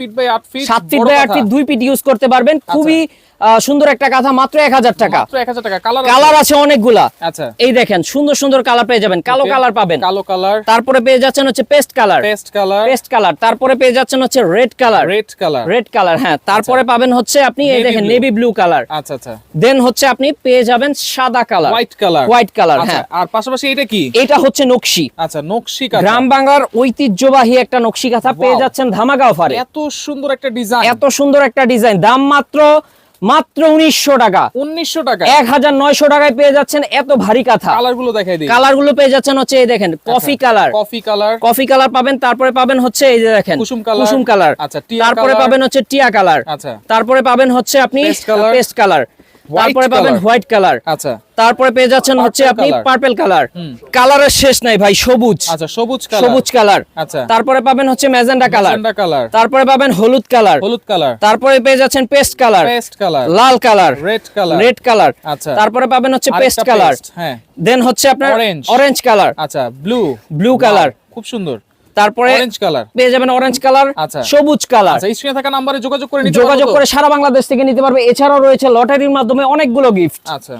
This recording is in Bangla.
Fit by 8 feet, 7 feet by 8 feet 2 feet use করতে পারবেন। খুবই সুন্দর একটা কাঁথা, মাত্র 1000 টাকা। মাত্র 1000 টাকা। কালার আছে অনেকগুলা। আচ্ছা, এই দেখেন সুন্দর সুন্দর কালার পেয়ে যাবেন। কালো কালার পাবেন, কালো কালার। তারপরে পেয়ে যাচ্ছেন হচ্ছে paste colour, paste colour, paste colour. তারপরে পেয়ে যাচ্ছেন হচ্ছে red colour, red colour, red colour. হ্যাঁ, তারপরে পাবেন হচ্ছে আপনি এই দেখেন নেভি ব্লু কালার। আচ্ছা আচ্ছা। দেন হচ্ছে আপনি পেয়ে যাবেন সাদা colour, white colour, white colour. আচ্ছা, হ্যাঁ, আর পাশাপাশি এটা কি? এটা হচ্ছে নকশি। আচ্ছা, নকশি কাঁথা। গ্রাম বাংলার ঐতিহ্যবাহী একটা নকশি কাঁথা পেয়ে যাচ্ছেন ধামাকা অফারে। এত সুন্দর একটা ডিজাইন, এত সুন্দর একটা ডিজাইন, দাম মাত্র 1900 টাকা। 1900 টাকা, 1900 টাকায় পেয়ে যাচ্ছেন এত ভারী কাঁথা। কালার গুলো দেখাই দিই। কালার গুলো পেয়ে যাচ্ছেন হচ্ছে এই দেখেন coffee colour, coffee colour, coffee colour পাবেন। তারপরে পাবেন হচ্ছে এই যে দেখেন কুসুম কালার, কুসুম কালার। আচ্ছা, টিয়া তারপরে কালার, পাবেন হচ্ছে টিয়া কালার। আচ্ছা, তারপরে পাবেন হচ্ছে আপনি পেস্ট কালার, পেস্ট কালার। তারপরে পাবেন হোয়াইট কালার। আচ্ছা, তারপরে পেয়ে যাচ্ছেন হচ্ছে আপনি পার্পল কালার। কালারের শেষ নাই ভাই, সবুজ। আচ্ছা, সবুজ কালার, সবুজ কালার। আচ্ছা, তারপরে পাবেন হচ্ছে ম্যাজেন্ডা কালার, ম্যাজেন্ডা কালার, তারপরে পাবেন হলুদ কালার, হলুদ কালার, তারপরে পেয়ে যাচ্ছেন পেস্ট কালার, পেস্ট কালার, লাল colour, red colour, red colour. আচ্ছা, তারপরে পাবেন হচ্ছে পেস্ট আরেকটা কালার। পেস্ট, হ্যাঁ, দেন হচ্ছে আপনার অরেঞ্জ, অরেঞ্জ কালার। আচ্ছা, ব্লু, ব্লু কালার। খুব সুন্দর। তারপরে অরেঞ্জ কালার পেয়ে যাবেন অরেঞ্জ কালার, আচ্ছা, সবুজ কালার। আচ্ছা, স্ক্রিনে থাকা নম্বরে যোগাযোগ করে নিতে যোগাযোগ করে সারা বাংলাদেশ থেকে নিতে পারবে। এছাড়াও রয়েছে লটারির মাধ্যমে অনেকগুলো গিফট। আচ্ছা,